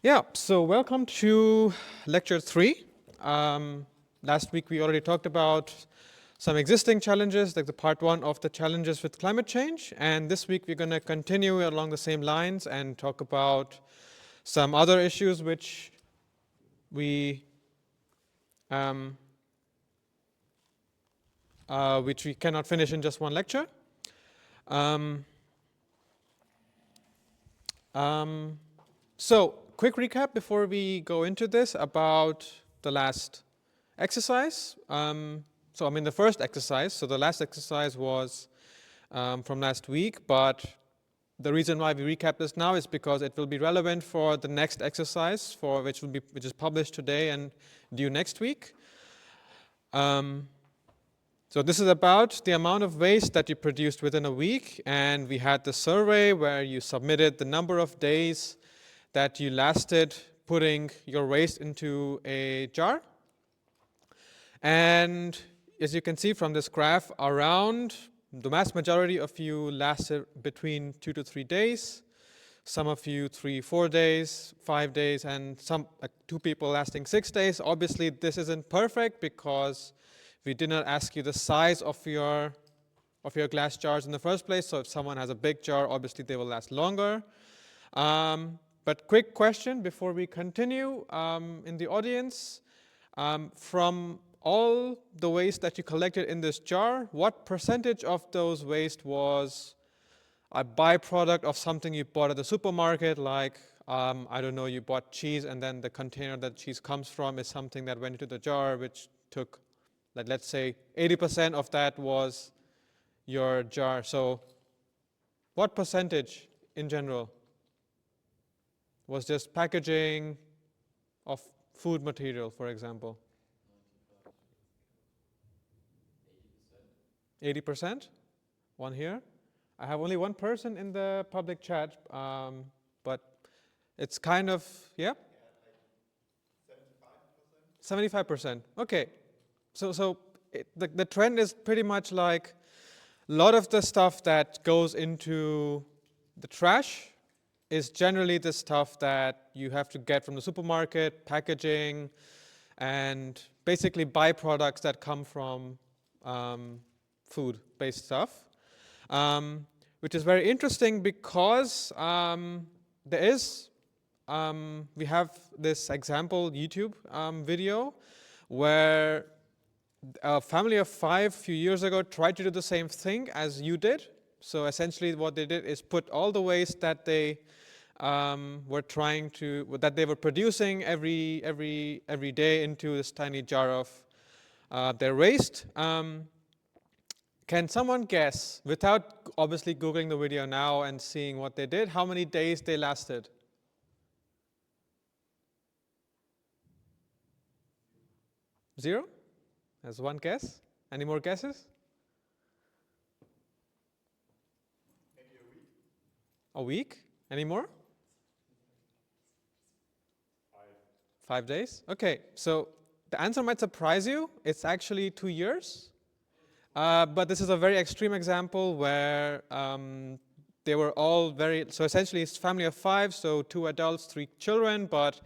Yeah, so welcome to lecture 3. Last week we already talked about some existing challenges, like the part 1 of the challenges with climate change. And this week we're going to continue along the same lines and talk about some other issues which we cannot finish in just one lecture. So, quick recap before we go into this about the last exercise. The first exercise, so the last exercise was from last week, but the reason why we recap this now is because it will be relevant for the next exercise, which is published today and due next week. So this is about the amount of waste that you produced within a week, and we had the survey where you submitted the number of days that you lasted putting your waste into a jar. And as you can see from this graph, around the vast majority of you lasted between 2 to 3 days, some of you 3-4 days, 5 days, and some 2 people lasting 6 days. Obviously this isn't perfect because we did not ask you the size of your glass jars in the first place, so if someone has a big jar, obviously they will last longer. But quick question before we continue in the audience. From all the waste that you collected in this jar, what percentage of those waste was a byproduct of something you bought at the supermarket, like, I don't know, you bought cheese and then the container that cheese comes from is something that went into the jar, which took, like, let's say 80% of that was your jar. So what percentage in general was just packaging of food material, for example? 80%? One here? I have only one person in the public chat, but it's kind of, yeah? 75%. Okay. So the trend is pretty much like a lot of the stuff that goes into the trash is generally the stuff that you have to get from the supermarket, packaging, and basically byproducts that come from food-based stuff, which is very interesting because we have this example YouTube video where a family of 5 a few years ago tried to do the same thing as you did. So essentially what they did is put all the waste that they were producing every day into this tiny jar of their waste. Can someone guess, without obviously Googling the video now and seeing what they did, how many days they lasted? 0? As one guess. Any more guesses? Maybe a week. A week? Any more? 5 days? Okay, so the answer might surprise you. It's actually 2 years. But this is a very extreme example where they were all so essentially it's a family of 5, so 2 adults, 3 children, but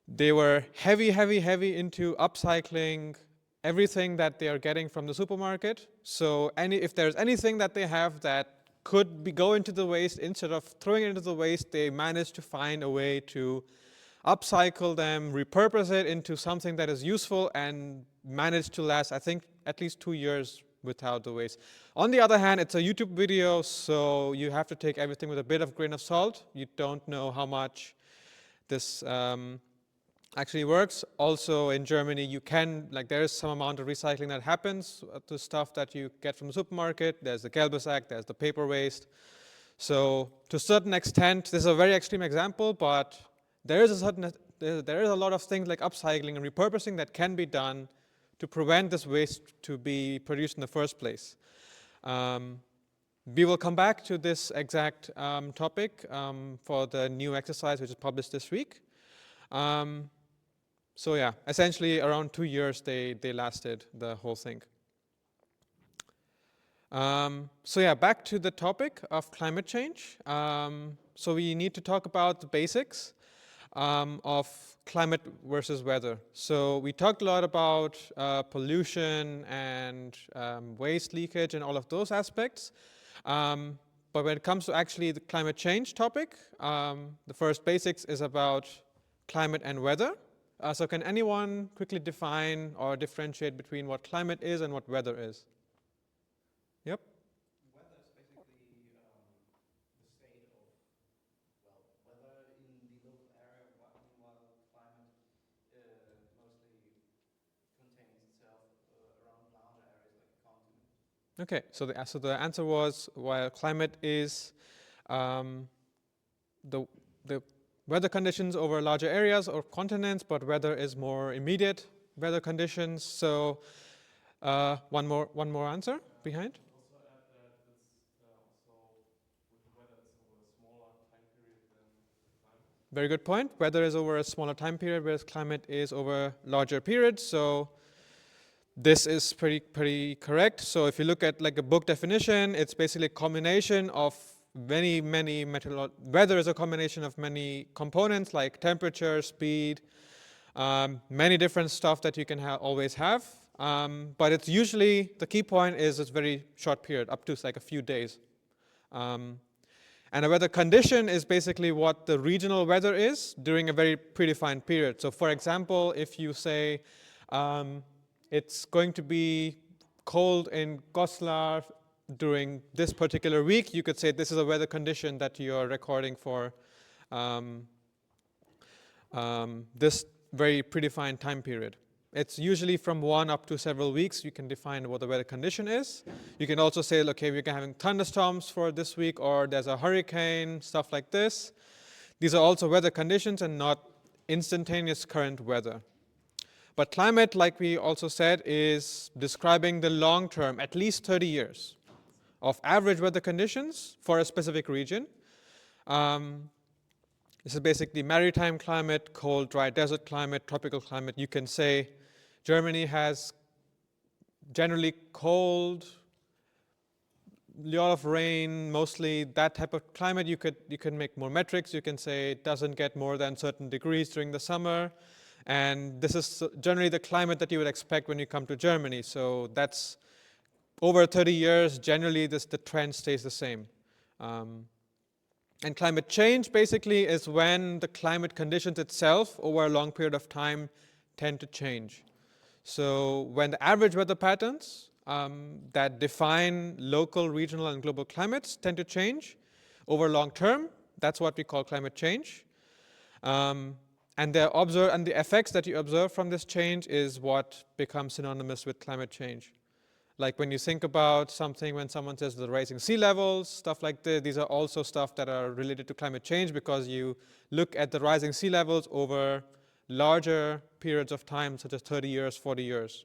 they were heavy into upcycling everything that they are getting from the supermarket. So if there's anything that they have that could go into the waste, instead of throwing it into the waste, they managed to find a way to upcycle them, repurpose it into something that is useful, and manage to last, I think, at least 2 years without the waste. On the other hand, it's a YouTube video, so you have to take everything with a bit of grain of salt. You don't know how much this actually works. Also in Germany, there is some amount of recycling that happens to stuff that you get from the supermarket. There's the gelbe sack, there's the paper waste. So to a certain extent, this is a very extreme example, but there is a lot of things like upcycling and repurposing that can be done to prevent this waste to be produced in the first place. We will come back to this exact topic for the new exercise, which is published this week. So yeah, essentially around 2 years they lasted the whole thing. So yeah, back to the topic of climate change. So we need to talk about the basics. of climate versus weather. So we talked a lot about pollution and waste leakage and all of those aspects. But when it comes to actually the climate change topic, the first basics is about climate and weather. So can anyone quickly define or differentiate between what climate is and what weather is? Yep. Weather is basically the state of, well, weather in the local area, while climate mostly contains itself around larger areas like a continent. Okay, so the answer was, while climate is the weather conditions over larger areas or continents, but weather is more immediate weather conditions. So one more answer behind. Also add that it's also with the weather it's over a smaller time period than climate. Very good point. Weather is over a smaller time period, whereas climate is over larger periods. So this is pretty correct. So if you look at like a book definition, it's basically a combination of many weather is a combination of many components like temperature, speed, many different stuff that you can always have. But it's usually, the key point is it's very short period, up to like a few days. And a weather condition is basically what the regional weather is during a very predefined period. So for example, if you say it's going to be cold in Goslar during this particular week, you could say this is a weather condition that you are recording for this very predefined time period. It's usually from 1 up to several weeks. You can define what the weather condition is. You can also say, okay, we're having thunderstorms for this week, or there's a hurricane, stuff like this. These are also weather conditions and not instantaneous current weather. But climate, like we also said, is describing the long term, at least 30 years, of average weather conditions for a specific region. This is basically maritime climate, cold, dry desert climate, tropical climate. You can say Germany has generally cold, a lot of rain, mostly that type of climate. You can make more metrics. You can say it doesn't get more than certain degrees during the summer. And this is generally the climate that you would expect when you come to Germany. So that's over 30 years, generally the trend stays the same. And climate change basically is when the climate conditions itself over a long period of time tend to change. So when the average weather patterns that define local, regional, and global climates tend to change over long term, that's what we call climate change. And the effects that you observe from this change is what becomes synonymous with climate change. Like when you think about something, when someone says the rising sea levels, stuff like this, these are also stuff that are related to climate change because you look at the rising sea levels over larger periods of time, such as 30 years, 40 years.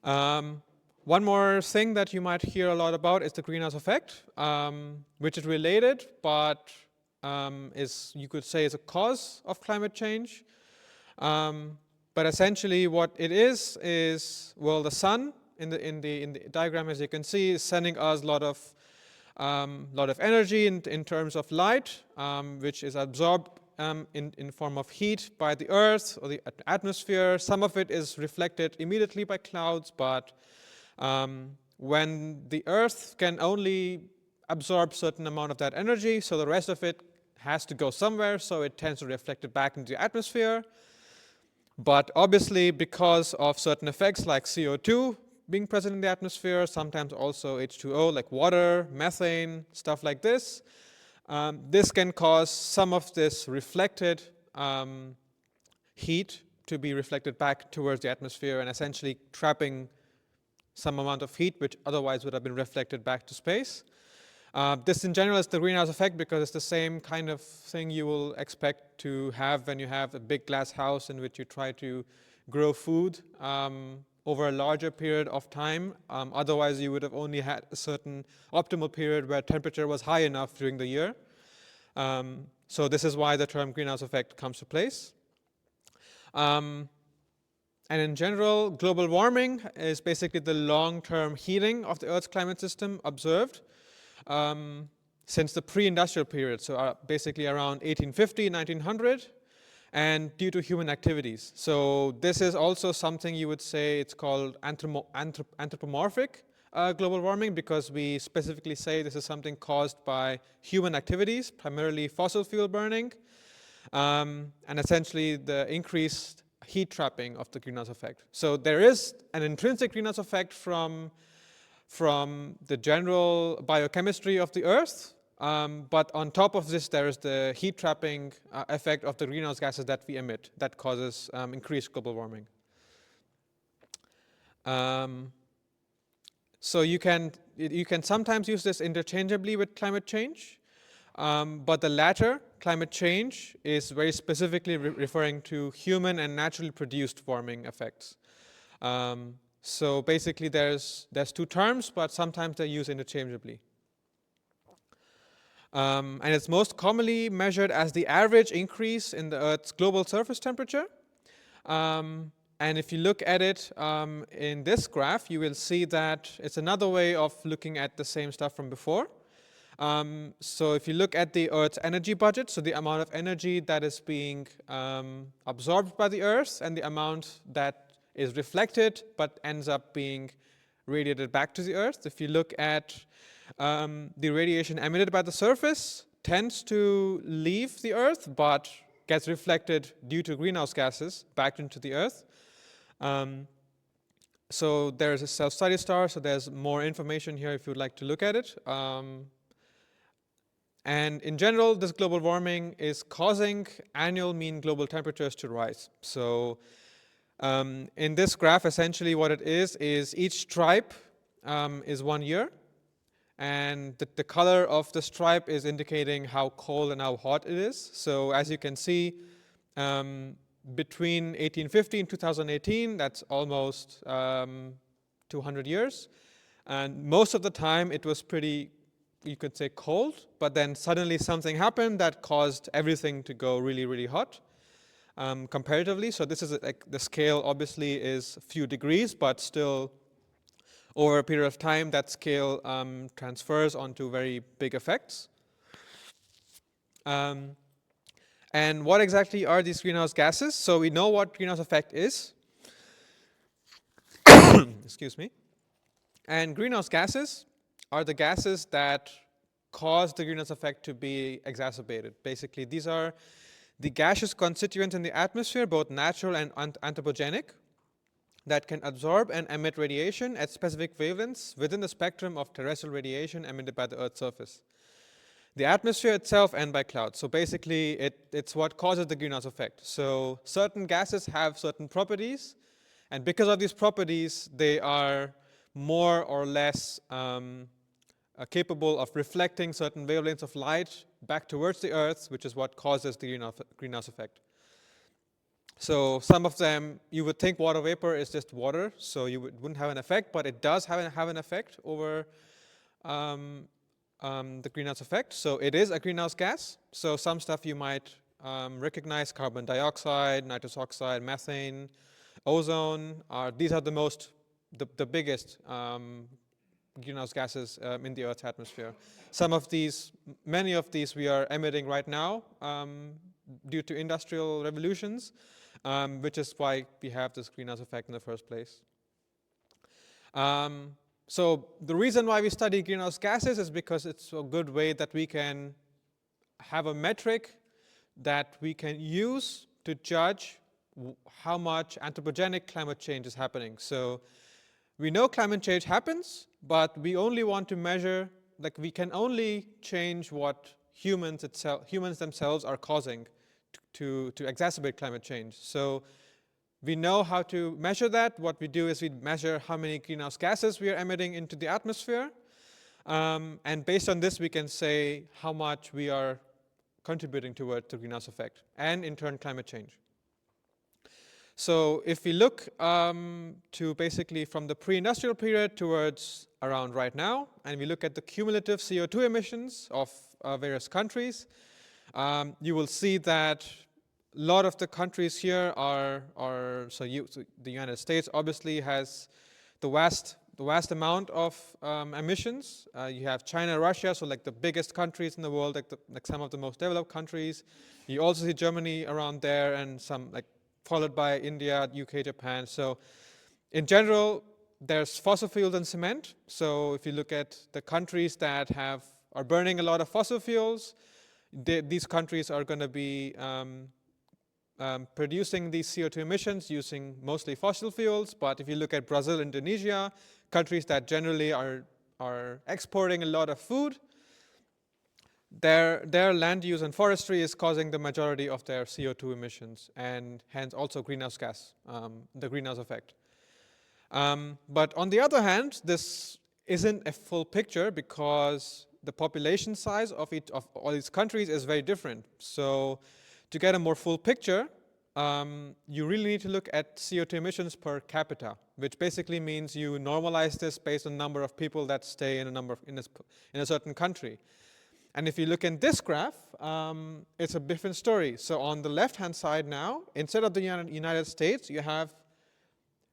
One more thing that you might hear a lot about is the greenhouse effect, which is related, but you could say is a cause of climate change. But essentially what it is well, the sun in the diagram, as you can see, is sending us a lot of energy in terms of light, which is absorbed in form of heat by the earth or the atmosphere. Some of it is reflected immediately by clouds, but when the earth can only absorb certain amount of that energy, so the rest of it has to go somewhere, so it tends to reflect it back into the atmosphere. But obviously, because of certain effects like CO2 being present in the atmosphere, sometimes also H2O like water, methane, stuff like this, this can cause some of this reflected heat to be reflected back towards the atmosphere and essentially trapping some amount of heat which otherwise would have been reflected back to space. This in general is the greenhouse effect because it's the same kind of thing you will expect to have when you have a big glass house in which you try to grow food over a larger period of time. Otherwise, you would have only had a certain optimal period where temperature was high enough during the year. So this is why the term greenhouse effect comes to place. And in general, global warming is basically the long-term heating of the Earth's climate system observed. since the pre-industrial period, so basically around 1850, 1900, and due to human activities. So this is also something you would say it's called anthropomorphic global warming, because we specifically say this is something caused by human activities, primarily fossil fuel burning, and essentially the increased heat trapping of the greenhouse effect. So there is an intrinsic greenhouse effect from the general biochemistry of the Earth, but on top of this there is the heat trapping effect of the greenhouse gases that we emit that causes increased global warming. So you can sometimes use this interchangeably with climate change, but the latter, climate change, is very specifically referring to human and naturally produced warming effects. So basically there's two terms, but sometimes they're used interchangeably. And it's most commonly measured as the average increase in the Earth's global surface temperature. And if you look at it in this graph, you will see that it's another way of looking at the same stuff from before. So if you look at the Earth's energy budget, so the amount of energy that is being absorbed by the Earth and the amount that is reflected but ends up being radiated back to the Earth. If you look at the radiation emitted by the surface tends to leave the Earth but gets reflected due to greenhouse gases back into the Earth. So there's a self-study star, so there's more information here if you'd like to look at it. And in general, this global warming is causing annual mean global temperatures to rise. So in this graph, essentially what it is each stripe is 1 year. And the color of the stripe is indicating how cold and how hot it is. So as you can see, between 1850 and 2018, that's almost 200 years. And most of the time it was pretty, you could say, cold, but then suddenly something happened that caused everything to go really, really hot comparatively. So this is like the scale obviously is a few degrees, but still over a period of time that scale transfers onto very big effects. And what exactly are these greenhouse gases? So we know what greenhouse effect is. Excuse me. And greenhouse gases are the gases that cause the greenhouse effect to be exacerbated. Basically, these are the gaseous constituents in the atmosphere, both natural and anthropogenic, that can absorb and emit radiation at specific wavelengths within the spectrum of terrestrial radiation emitted by the Earth's surface, the atmosphere itself, and by clouds. So basically, it's what causes the greenhouse effect. So certain gases have certain properties, and because of these properties, they are more or less capable of reflecting certain wavelengths of light back towards the Earth, which is what causes the greenhouse effect. So some of them, you would think water vapor is just water, so you wouldn't have an effect, but it does have an effect over the greenhouse effect. So it is a greenhouse gas. So some stuff you might recognize: carbon dioxide, nitrous oxide, methane, ozone. These are the biggest greenhouse gases in the Earth's atmosphere. Many of these we are emitting right now due to industrial revolutions, which is why we have this greenhouse effect in the first place. So the reason why we study greenhouse gases is because it's a good way that we can have a metric that we can use to judge how much anthropogenic climate change is happening. So we know climate change happens, but we only want to measure, like we can only change what humans themselves are causing to exacerbate climate change. So we know how to measure that. What we do is we measure how many greenhouse gases we are emitting into the atmosphere. And based on this, we can say how much we are contributing toward the greenhouse effect and in turn climate change. So if we look to basically from the pre-industrial period towards around right now, and we look at the cumulative CO2 emissions of various countries, you will see that a lot of the countries here are the United States obviously has the vast the vast amount of emissions. You have China, Russia, so like the biggest countries in the world, like some of the most developed countries. You also see Germany around there, and some like followed by India, UK, Japan. So in general, there's fossil fuels and cement. So if you look at the countries that are burning a lot of fossil fuels, these countries are going to be producing these CO2 emissions using mostly fossil fuels. But if you look at Brazil, Indonesia, countries that generally are exporting a lot of food, their land use and forestry is causing the majority of their CO2 emissions, and hence also greenhouse gas, the greenhouse effect. But on the other hand, this isn't a full picture because the population size of all these countries is very different. So to get a more full picture, you really need to look at CO2 emissions per capita, which basically means you normalize this based on the number of people that stay in a certain country. And if you look in this graph, it's a different story. So on the left-hand side now, instead of the United States, you have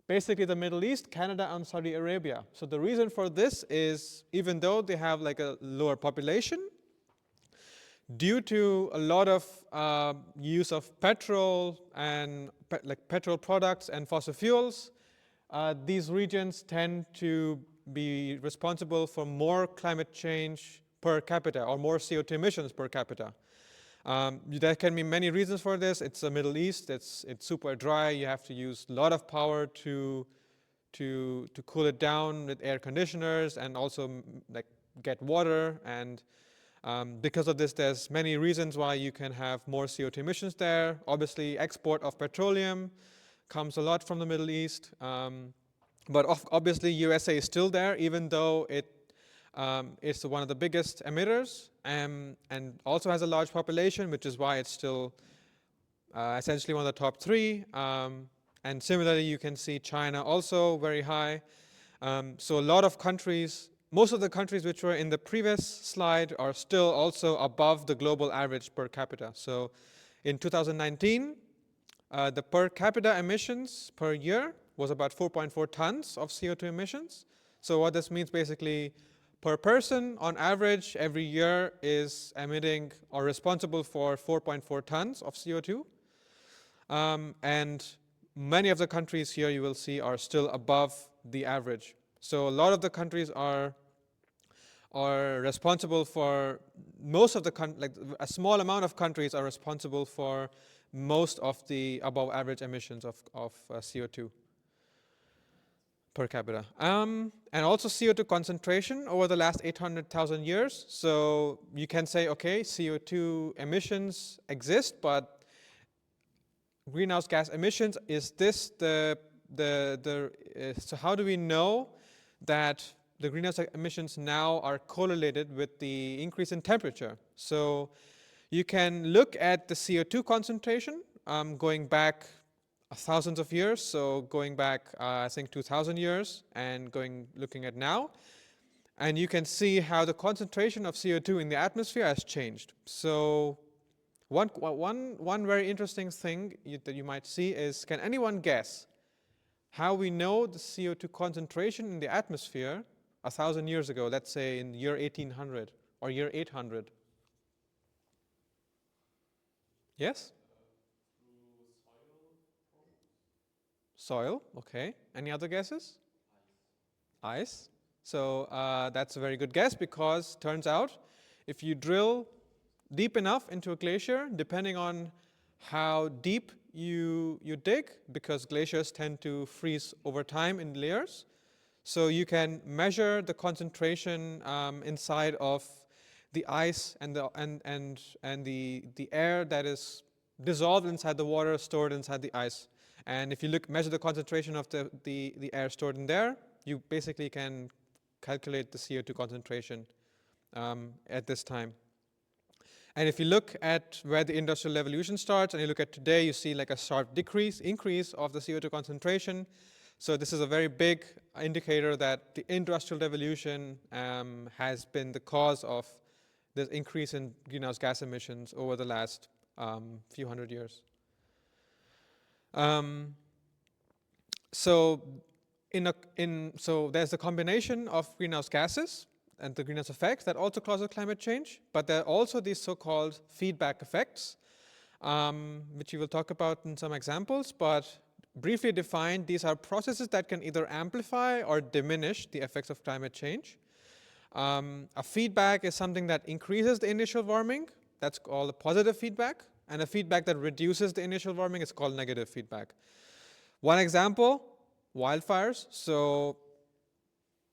basically the Middle East, Canada, and Saudi Arabia. So the reason for this is, even though they have like a lower population, due to a lot of use of petrol and petrol products and fossil fuels, these regions tend to be responsible for more climate change per capita, or more CO2 emissions per capita. There can be many reasons for this. It's the Middle East. It's super dry. You have to use a lot of power to cool it down with air conditioners, and also like get water. And because of this, there's many reasons why you can have more CO2 emissions there. Obviously, export of petroleum comes a lot from the Middle East. But obviously, USA is still there, even though it's one of the biggest emitters, and also has a large population, which is why it's still essentially one of the top three. And similarly, you can see China also very high. So a lot of countries, most of the countries which were in the previous slide, are still also above the global average per capita. So in 2019, the per capita emissions per year was about 4.4 tons of CO2 emissions. So what this means basically, per person, on average, every year is emitting or responsible for 4.4 tons of CO2. And many of the countries here, you will see, are still above the average. So a lot of the countries are responsible for most of the like a small amount of countries are responsible for most of the above average emissions of CO2 per capita. And also CO2 concentration over the last 800,000 years. So you can say, okay, CO2 emissions exist, but greenhouse gas emissions, is this so how do we know that the greenhouse emissions now are correlated with the increase in temperature? So you can look at the CO2 concentration going back thousands of years, so going back I think 2,000 years, and looking at now, and you can see how the concentration of CO2 in the atmosphere has changed. So one very interesting thing that you might see is, can anyone guess how we know the CO2 concentration in the atmosphere 1,000 years ago, let's say in year 1800 or year 800? Yes? Soil, okay. Any other guesses? Ice. So that's a very good guess, because turns out if you drill deep enough into a glacier, depending on how deep you dig, because glaciers tend to freeze over time in layers, so you can measure the concentration inside of the ice and the air that is dissolved inside the water, stored inside the ice. And if you measure the concentration of the air stored in there, you basically can calculate the CO2 concentration at this time. And if you look at where the industrial revolution starts, and you look at today, you see like a sharp increase of the CO2 concentration. So this is a very big indicator that the industrial revolution has been the cause of this increase in greenhouse gas emissions over the last few hundred years. So So there's a combination of greenhouse gases and the greenhouse effect that also causes climate change, but there are also these so-called feedback effects, which we will talk about in some examples, but briefly defined, these are processes that can either amplify or diminish the effects of climate change. A feedback is something that increases the initial warming, that's called a positive feedback, and a feedback that reduces the initial warming is called negative feedback. One example, wildfires. So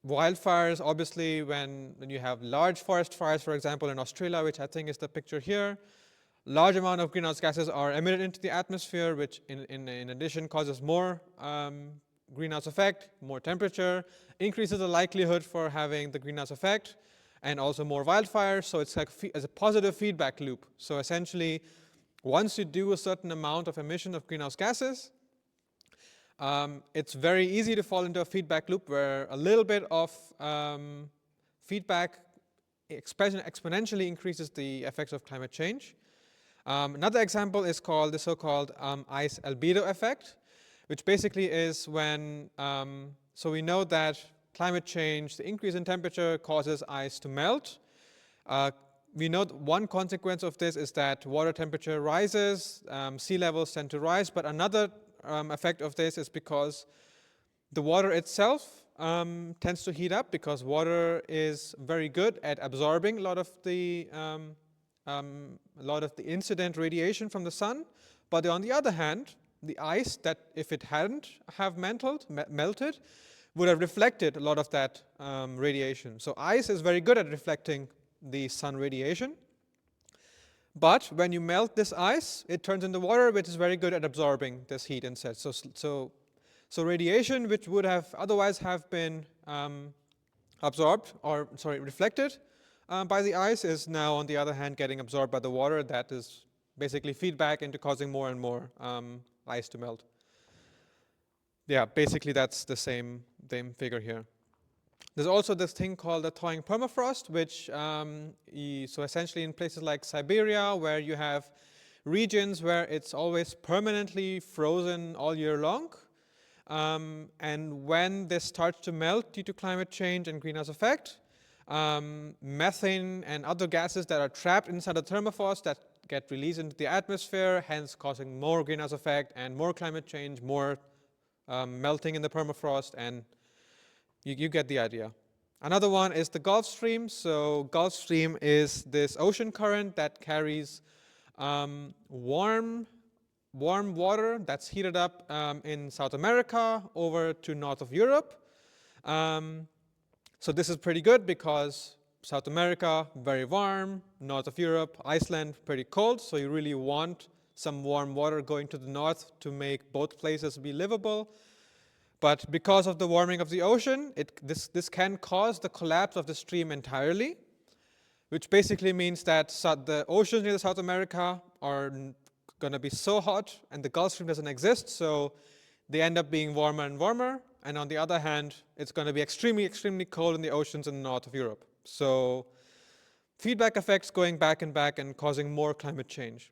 wildfires, obviously, when you have large forest fires, for example, in Australia, which I think is the picture here, large amount of greenhouse gases are emitted into the atmosphere, which in addition causes more greenhouse effect, more temperature, increases the likelihood for having the greenhouse effect, and also more wildfires. So it's like as a positive feedback loop. So essentially, once you do a certain amount of emission of greenhouse gases, it's very easy to fall into a feedback loop where a little bit of feedback exponentially increases the effects of climate change. Another example is called the so-called ice albedo effect, which basically is when, so we know that climate change, the increase in temperature causes ice to melt. We know that one consequence of this is that water temperature rises, sea levels tend to rise, but another effect of this is because the water itself tends to heat up, because water is very good at absorbing a lot of the incident radiation from the sun. But on the other hand, the ice, that if it hadn't have melted, would have reflected a lot of that radiation. So ice is very good at reflecting the sun radiation. But when you melt this ice, it turns into water, which is very good at absorbing this heat instead. So radiation, which would have otherwise have been reflected by the ice, is now, on the other hand, getting absorbed by the water. That is basically feedback into causing more and more ice to melt. Yeah, basically that's the same figure here. There's also this thing called the thawing permafrost, which so essentially in places like Siberia, where you have regions where it's always permanently frozen all year long. And when this starts to melt due to climate change and greenhouse effect, methane and other gases that are trapped inside the permafrost that get released into the atmosphere, hence causing more greenhouse effect and more climate change, more melting in the permafrost, and you get the idea. Another one is the Gulf Stream. So Gulf Stream is this ocean current that carries warm water that's heated up in South America over to north of Europe. So this is pretty good because South America, very warm, north of Europe, Iceland, pretty cold. So you really want some warm water going to the north to make both places be livable. But because of the warming of the ocean, this can cause the collapse of the stream entirely, which basically means that the oceans near South America are going to be so hot and the Gulf Stream doesn't exist, so they end up being warmer and warmer. And on the other hand, it's going to be extremely, extremely cold in the oceans in the north of Europe. So feedback effects going back and causing more climate change.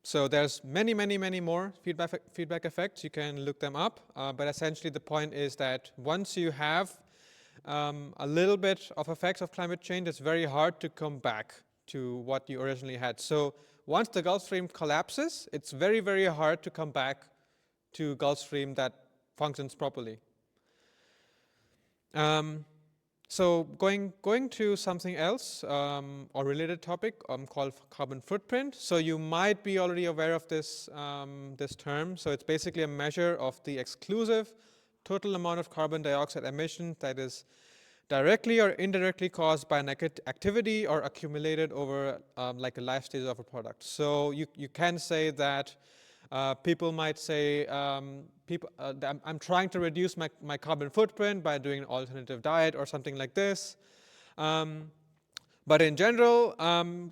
So there's many, many, many more feedback effects. You can look them up. But essentially the point is that once you have a little bit of effects of climate change, it's very hard to come back to what you originally had. So once the Gulf Stream collapses, it's very, very hard to come back to Gulf Stream that functions properly. So going to something else, or related topic called carbon footprint. So you might be already aware of this, this term. So it's basically a measure of the exclusive total amount of carbon dioxide emission that is directly or indirectly caused by an activity or accumulated over like a life stage of a product. So you can say that people might say, I'm trying to reduce my carbon footprint by doing an alternative diet or something like this. But in general,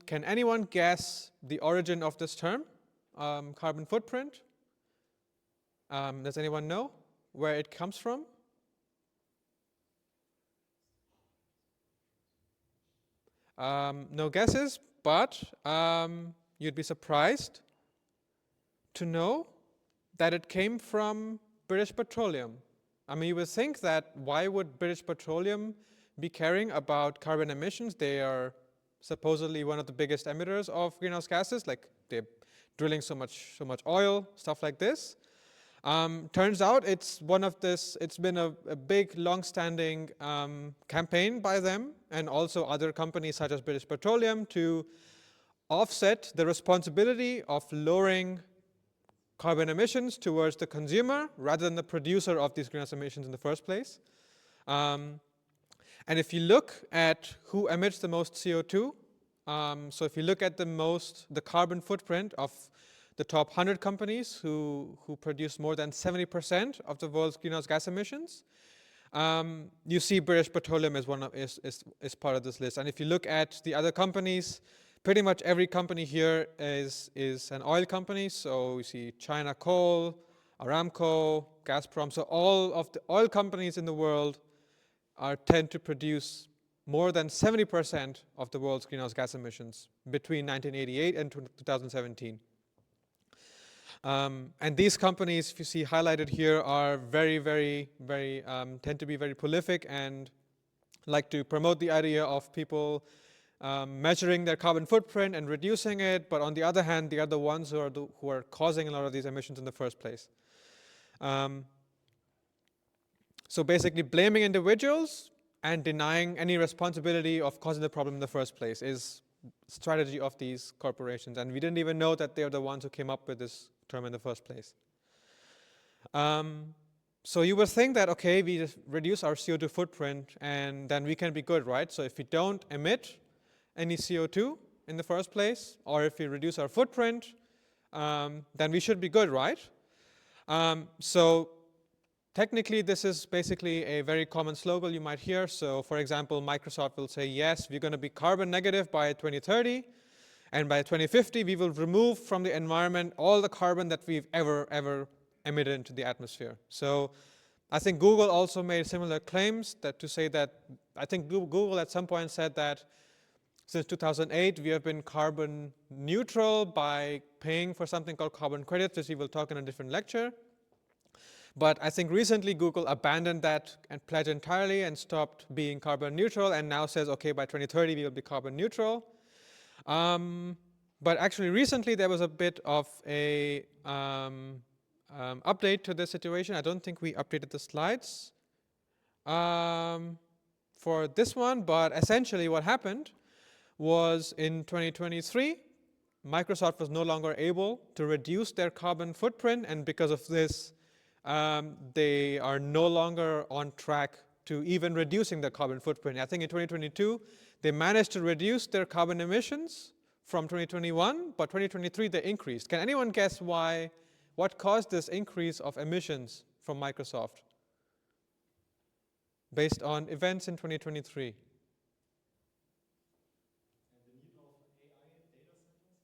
can anyone guess the origin of this term, carbon footprint? Does anyone know where it comes from? No guesses, but you'd be surprised to know that it came from British Petroleum. I mean, you would think that why would British Petroleum be caring about carbon emissions? They are supposedly one of the biggest emitters of greenhouse gases, like they're drilling so much oil, stuff like this. Turns out it's been a big long-standing campaign by them and also other companies such as British Petroleum to offset the responsibility of lowering carbon emissions towards the consumer rather than the producer of these greenhouse emissions in the first place. And if you look at who emits the most CO2, so if you look at the carbon footprint of the top 100 companies who produce more than 70% of the world's greenhouse gas emissions, you see British Petroleum is part of this list. And if you look at the other companies, pretty much every company here is an oil company. So we see China Coal, Aramco, Gazprom. So all of the oil companies in the world tend to produce more than 70% of the world's greenhouse gas emissions between 1988 and 2017. And these companies, if you see highlighted here, are tend to be very prolific and like to promote the idea of people measuring their carbon footprint and reducing it, but on the other hand, they are the ones who are causing a lot of these emissions in the first place. So basically blaming individuals and denying any responsibility of causing the problem in the first place is strategy of these corporations. And we didn't even know that they're the ones who came up with this term in the first place. So you would think that, okay, we just reduce our CO2 footprint and then we can be good, right? So if we don't emit any CO2 in the first place, or if we reduce our footprint, then we should be good, right? So technically, this is basically a very common slogan you might hear. So for example, Microsoft will say, yes, we're going to be carbon negative by 2030. And by 2050, we will remove from the environment all the carbon that we've ever emitted into the atmosphere. So I think Google also made similar claims to say that, I think Google at some point said that since 2008, we have been carbon neutral by paying for something called carbon credits, which we will talk in a different lecture. But I think recently Google abandoned that and pledge entirely and stopped being carbon neutral and now says, okay, by 2030 we will be carbon neutral. But actually recently there was a bit of a update to the situation. I don't think we updated the slides for this one, but essentially what happened was in 2023, Microsoft was no longer able to reduce their carbon footprint, and because of this, they are no longer on track to even reducing their carbon footprint. I think in 2022, they managed to reduce their carbon emissions from 2021, but 2023 they increased. Can anyone guess why? What caused this increase of emissions from Microsoft based on events in 2023?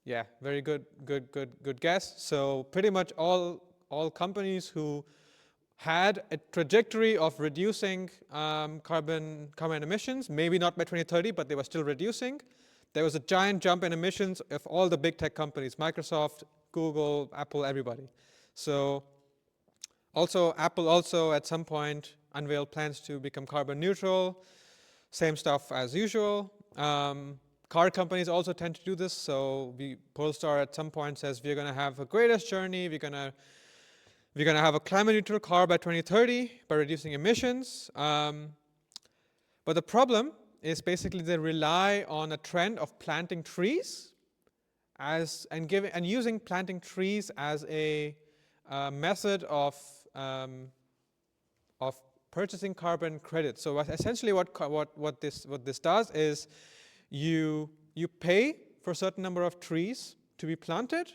Yeah, very good guess. So pretty much all companies who had a trajectory of reducing carbon emissions, maybe not by 2030, but they were still reducing. There was a giant jump in emissions of all the big tech companies, Microsoft, Google, Apple, everybody. So also Apple also at some point unveiled plans to become carbon neutral. Same stuff as usual. Car companies also tend to do this. So Polestar at some point says we're going to have a greatest journey. We're going to have a climate neutral car by 2030 by reducing emissions. But the problem is basically they rely on a trend of planting trees and using planting trees as a method of purchasing carbon credits. So essentially what this does is you pay for a certain number of trees to be planted,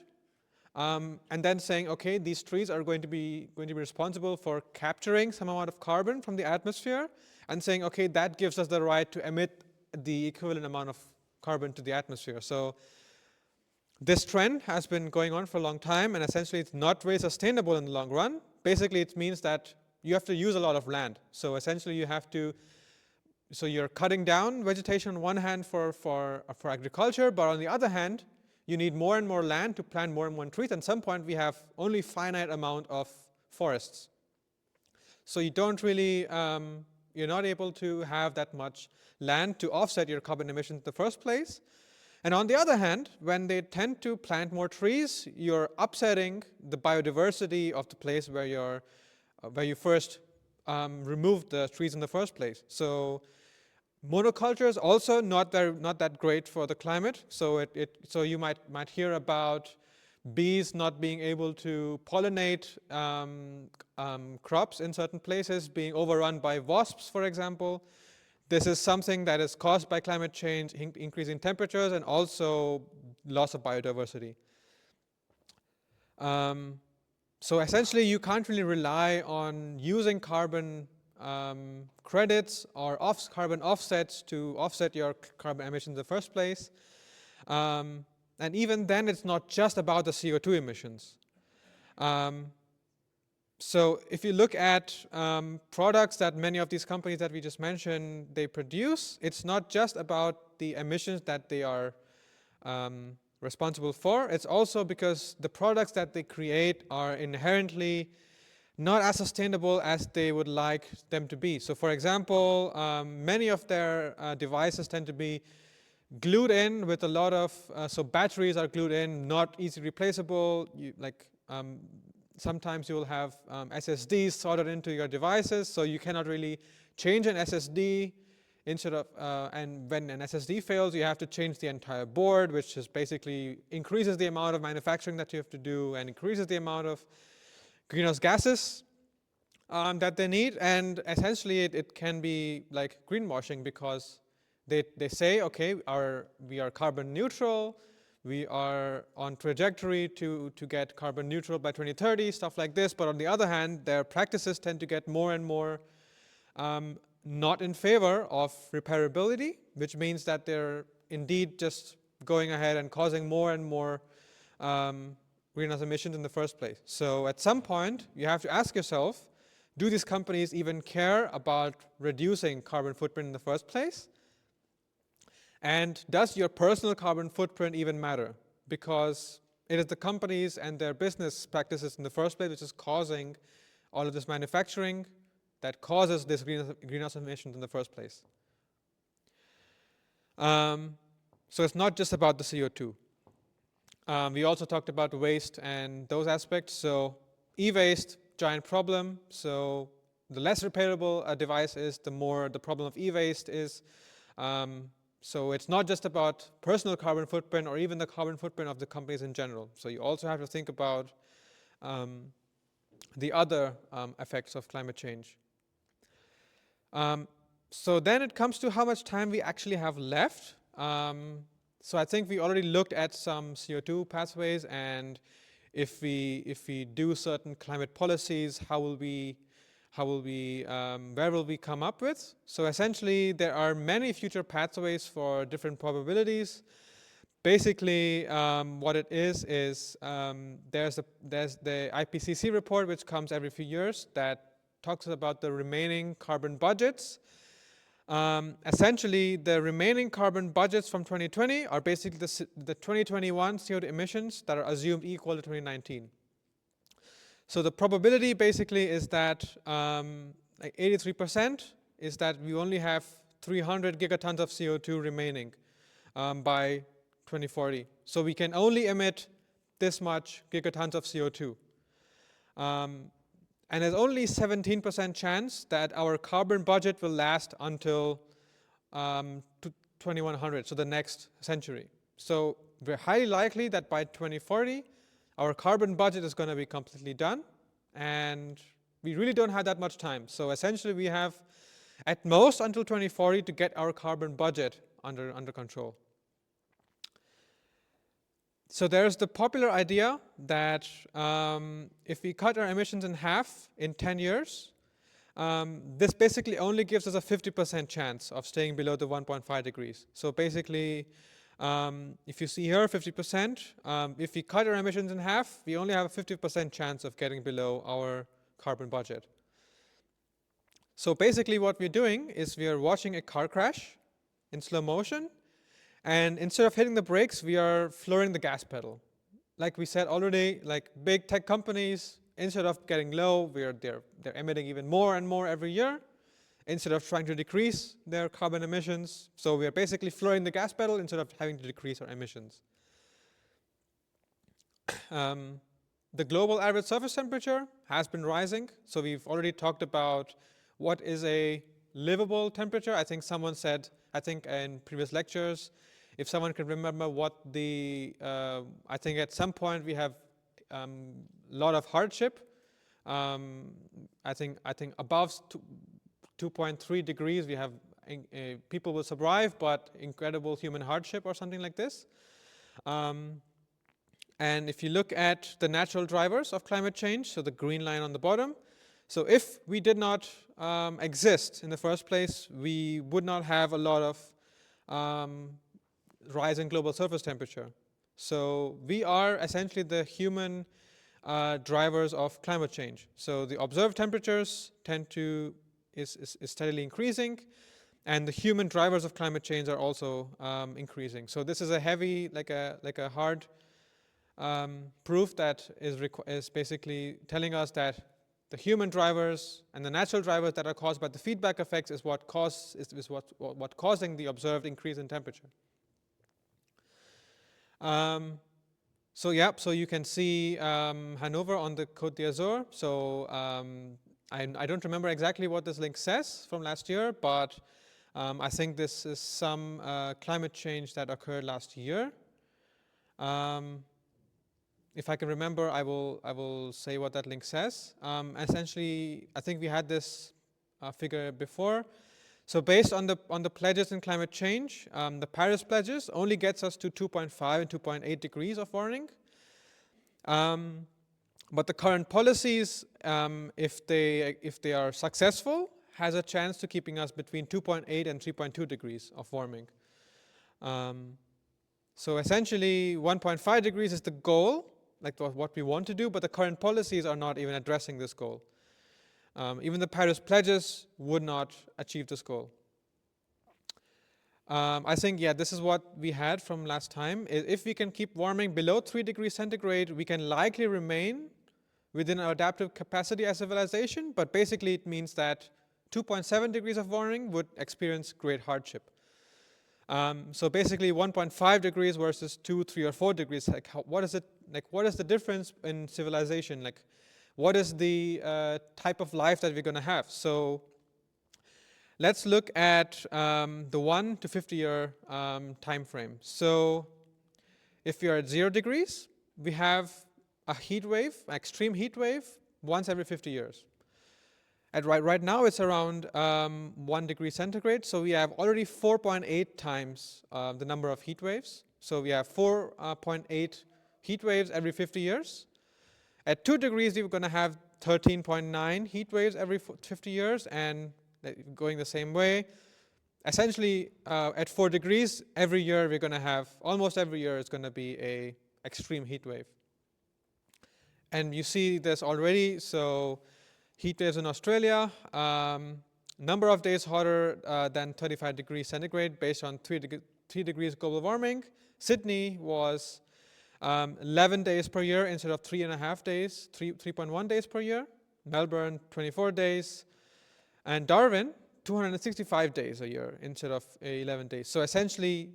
and then saying, okay, these trees are going to be responsible for capturing some amount of carbon from the atmosphere, and saying, okay, that gives us the right to emit the equivalent amount of carbon to the atmosphere. So this trend has been going on for a long time, and essentially it's not very sustainable in the long run. Basically, it means that you have to use a lot of land. So essentially so you're cutting down vegetation on one hand for agriculture, but on the other hand, you need more and more land to plant more and more trees. At some point, we have only finite amount of forests. So you don't really, you're not able to have that much land to offset your carbon emissions in the first place. And on the other hand, when they tend to plant more trees, you're upsetting the biodiversity of the place where you first removed the trees in the first place. So monoculture is also not that great for the climate. So so you might hear about bees not being able to pollinate crops in certain places, being overrun by wasps, for example. This is something that is caused by climate change, increasing temperatures, and also loss of biodiversity. So essentially, you can't really rely on using carbon credits or carbon offsets to offset your carbon emissions in the first place. And even then, it's not just about the CO2 emissions. So if you look at products that many of these companies that we just mentioned, they produce, it's not just about the emissions that they are responsible for. It's also because the products that they create are inherently not as sustainable as they would like them to be. So for example, many of their devices tend to be glued in with a lot of, so batteries are glued in, not easily replaceable. Sometimes you will have SSDs soldered into your devices, so you cannot really change an SSD instead of, and when an SSD fails, you have to change the entire board, which just basically increases the amount of manufacturing that you have to do and increases the amount of greenhouse gases that they need. And essentially, it can be like greenwashing, because they say, okay, we are carbon neutral, we are on trajectory to get carbon neutral by 2030, stuff like this. But on the other hand, their practices tend to get more and more not in favor of repairability, which means that they're indeed just going ahead and causing more and more greenhouse emissions in the first place. So at some point, you have to ask yourself, do these companies even care about reducing carbon footprint in the first place? And does your personal carbon footprint even matter? Because it is the companies and their business practices in the first place which is causing all of this manufacturing that causes this greenhouse emissions in the first place. So it's not just about the CO2. We also talked about waste and those aspects. So e-waste, giant problem. So the less repairable a device is, the more the problem of e-waste is. So it's not just about personal carbon footprint or even the carbon footprint of the companies in general. So you also have to think about the other effects of climate change. So then it comes to how much time we actually have left. So I think we already looked at some CO2 pathways, and if we do certain climate policies, where will we come up with? So essentially, there are many future pathways for different probabilities. Basically, what it is there's the IPCC report, which comes every few years, that talks about the remaining carbon budgets. Essentially, the remaining carbon budgets from 2020 are basically the 2021 CO2 emissions that are assumed equal to 2019. So the probability basically is that like 83% is that we only have 300 gigatons of CO2 remaining by 2040. So we can only emit this much gigatons of CO2. And there's only 17% chance that our carbon budget will last until 2100, so the next century. So we're highly likely that by 2040, our carbon budget is going to be completely done, and we really don't have that much time. So essentially, we have at most until 2040 to get our carbon budget under control. So there's the popular idea that if we cut our emissions in half in 10 years, this basically only gives us a 50% chance of staying below the 1.5 degrees. So basically, if you see here 50%, if we cut our emissions in half, we only have a 50% chance of getting below our carbon budget. So basically what we're doing is we are watching a car crash in slow motion, And instead of hitting the brakes, we are flooring the gas pedal. Like we said already, like big tech companies, instead of getting low, they're emitting even more and more every year, instead of trying to decrease their carbon emissions. So we are basically flooring the gas pedal instead of having to decrease our emissions. The global average surface temperature has been rising. So we've already talked about what is a livable temperature. I think someone said, I think in previous lectures, if someone can remember what the, I think at some point we have a lot of hardship. I think above 2.3 degrees we have, people will survive, but incredible human hardship or something like this. And if you look at the natural drivers of climate change, so the green line on the bottom, so if we did not exist in the first place, we would not have a lot of rise in global surface temperature. So we are essentially the human drivers of climate change. So the observed temperatures is steadily increasing, and the human drivers of climate change are also increasing. So this is a heavy, like a hard proof that is basically telling us that the human drivers and the natural drivers that are caused by the feedback effects is what causing the observed increase in temperature. So you can see Hanover on the Côte d'Azur. So I don't remember exactly what this link says from last year, but I think this is some climate change that occurred last year. If I can remember, I will say what that link says. Essentially, I think we had this figure before. So based on the pledges in climate change, the Paris pledges only gets us to 2.5 and 2.8 degrees of warming. But the current policies, if they are successful, has a chance to keeping us between 2.8 and 3.2 degrees of warming. So essentially, 1.5 degrees is the goal, like what we want to do, but the current policies are not even addressing this goal. Even the Paris pledges would not achieve this goal. I think, this is what we had from last time. If we can keep warming below 3 degrees centigrade, we can likely remain within our adaptive capacity as civilization, but basically it means that 2.7 degrees of warming would experience great hardship. So basically 1.5 degrees versus 2, 3, or 4 degrees, what is the difference in civilization? Like, what is the type of life that we're going to have? So let's look at the 1 to 50 year time frame. So if we are at 0 degrees, we have a heat wave, extreme heat wave, once every 50 years. Right now it's around 1 degree centigrade, so we have already 4.8 times the number of heat waves. So we have 4.8 heat waves every 50 years. At 2 degrees, we're going to have 13.9 heat waves every 50 years, and going the same way. Essentially, at 4 degrees, every year we're going to have, almost every year, it's going to be a extreme heat wave. And you see this already. So heat waves in Australia, number of days hotter than 35 degrees centigrade based on 3 degrees global warming. Sydney was 11 days per year instead of 3.5 days, 3.1 days per year. Melbourne, 24 days. And Darwin, 265 days a year instead of 11 days. So essentially,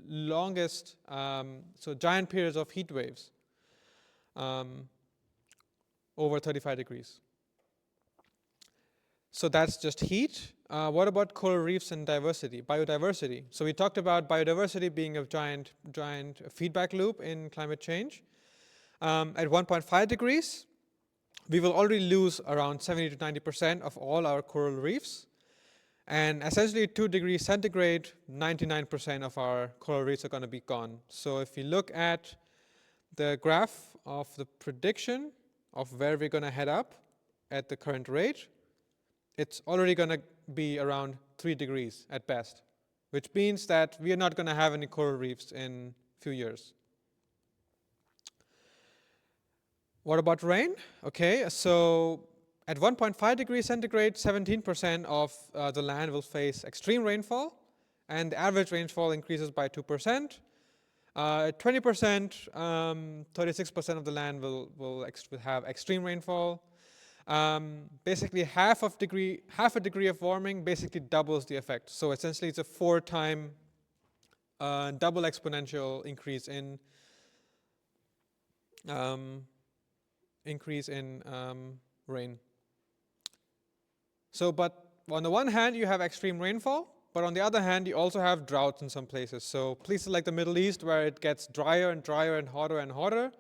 longest, so giant periods of heat waves over 35 degrees. So that's just heat. What about coral reefs and biodiversity? So we talked about biodiversity being a giant feedback loop in climate change. At 1.5 degrees, we will already lose around 70 to 90% of all our coral reefs. And essentially 2 degrees centigrade, 99% of our coral reefs are going to be gone. So if you look at the graph of the prediction of where we're going to head up at the current rate, it's already going to be around 3 degrees at best, which means that we are not going to have any coral reefs in a few years. What about rain? Okay, so at 1.5 degrees centigrade, 17% of the land will face extreme rainfall, and the average rainfall increases by 2%. 20%, 36% of the land will have extreme rainfall. Basically half a degree of warming basically doubles the effect. So essentially it's a 4-time double exponential increase in rain. So, but on the one hand you have extreme rainfall, but on the other hand you also have droughts in some places. So places like the Middle East, where it gets drier and drier and hotter,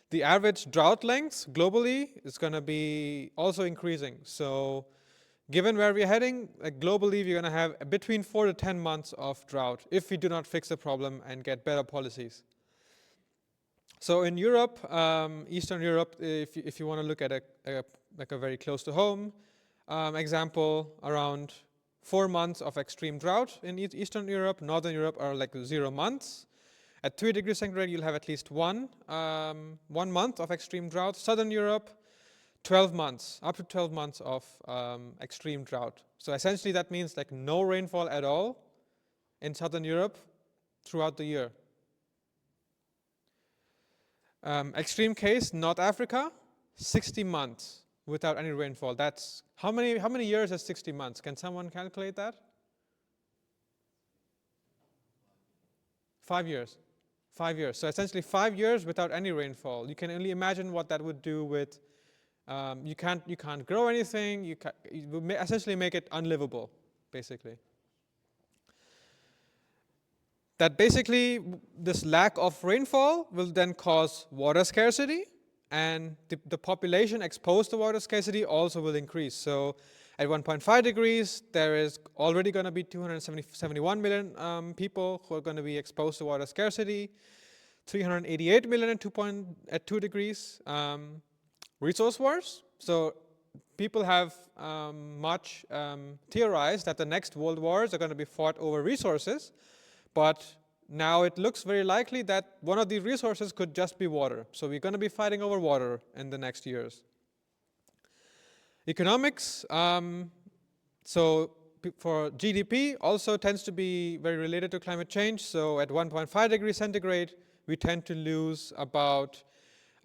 the average drought length globally is going to be also increasing. So given where we're heading, globally we're going to have between 4 to 10 months of drought if we do not fix the problem and get better policies. So in Europe, Eastern Europe, if you want to look at a very close to home example, around 4 months of extreme drought in Eastern Europe. Northern Europe are like 0 months. At 3 degrees centigrade, you'll have at least one month of extreme drought. Southern Europe, 12 months, up to 12 months of extreme drought. So essentially that means like no rainfall at all in Southern Europe throughout the year. Extreme case, North Africa, 60 months without any rainfall. That's how many years is 60 months? Can someone calculate that? 5 years. 5 years. So essentially 5 years without any rainfall. You can only imagine what that would do with. You can't grow anything. You essentially make it unlivable, basically. That basically this lack of rainfall will then cause water scarcity, and the population exposed to water scarcity also will increase. So at 1.5 degrees, there is already going to be 271 million people who are going to be exposed to water scarcity, 388 million at 2 degrees. Resource wars. So people have much theorized that the next world wars are going to be fought over resources, but now it looks very likely that one of these resources could just be water. So we're going to be fighting over water in the next years. Economics, so for GDP also tends to be very related to climate change. So at 1.5 degrees centigrade, we tend to lose about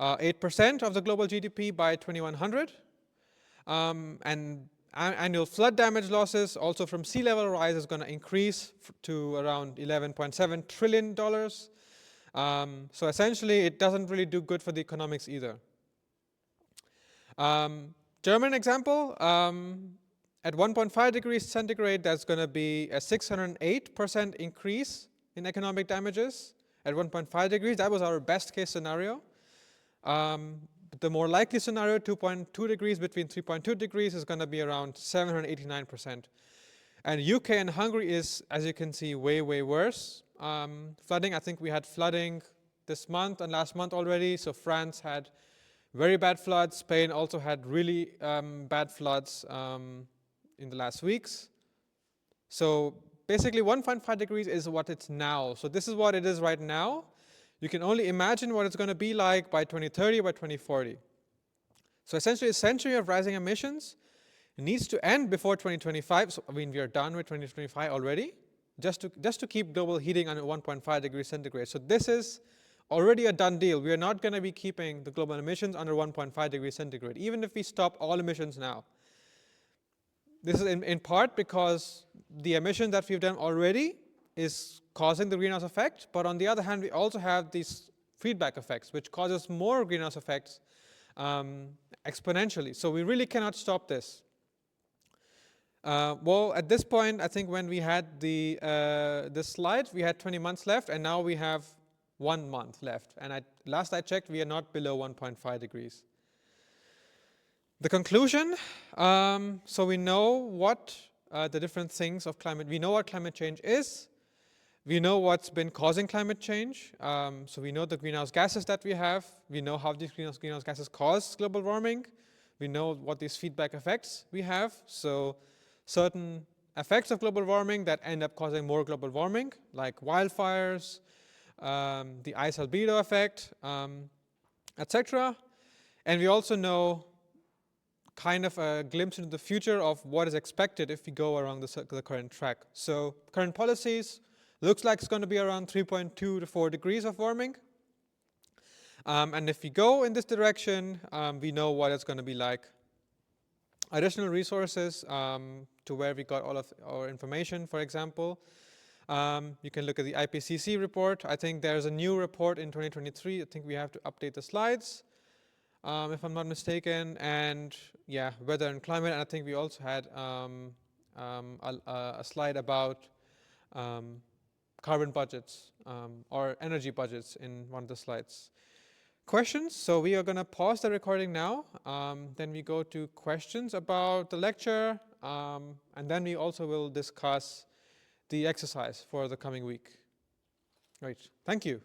8% of the global GDP by 2100. And annual flood damage losses also from sea level rise is going to increase to around $11.7 trillion. So essentially it doesn't really do good for the economics either. German example, at 1.5 degrees centigrade, there's going to be a 608% increase in economic damages. At 1.5 degrees, that was our best case scenario. The more likely scenario, 2.2 degrees between 3.2 degrees, is going to be around 789%. And UK and Hungary is, as you can see, way, way worse. Flooding, I think we had flooding this month and last month already. So France had very bad floods. Spain also had really bad floods in the last weeks. So basically 1.5 degrees is what it's now. So this is what it is right now. You can only imagine what it's going to be like by 2030, by 2040. So essentially a century of rising emissions needs to end before 2025. So, I mean, we are done with 2025 already, just to keep global heating under 1.5 degrees centigrade. So this is already a done deal. We are not going to be keeping the global emissions under 1.5 degrees centigrade, even if we stop all emissions now. This is in part because the emission that we've done already is causing the greenhouse effect, but on the other hand, we also have these feedback effects, which causes more greenhouse effects exponentially. So we really cannot stop this. Well, at this point, I think when we had this slide, we had 20 months left, and now we have 1 month left. And last I checked, we are not below 1.5 degrees. The conclusion, so we know what the different things of climate, we know what climate change is. We know what's been causing climate change. So we know the greenhouse gases that we have. We know how these greenhouse gases cause global warming. We know what these feedback effects we have. So certain effects of global warming that end up causing more global warming, like wildfires, the ice albedo effect, etc. And we also know kind of a glimpse into the future of what is expected if we go along the current track. So current policies looks like it's going to be around 3.2 to 4 degrees of warming. And if we go in this direction, we know what it's going to be like. Additional resources to where we got all of our information, for example. You can look at the IPCC report. I think there's a new report in 2023. I think we have to update the slides, if I'm not mistaken. And yeah, weather and climate. And I think we also had a slide about carbon budgets or energy budgets in one of the slides. Questions? So we are going to pause the recording now. Then we go to questions about the lecture. And then we also will discuss the exercise for the coming week. Great. Thank you.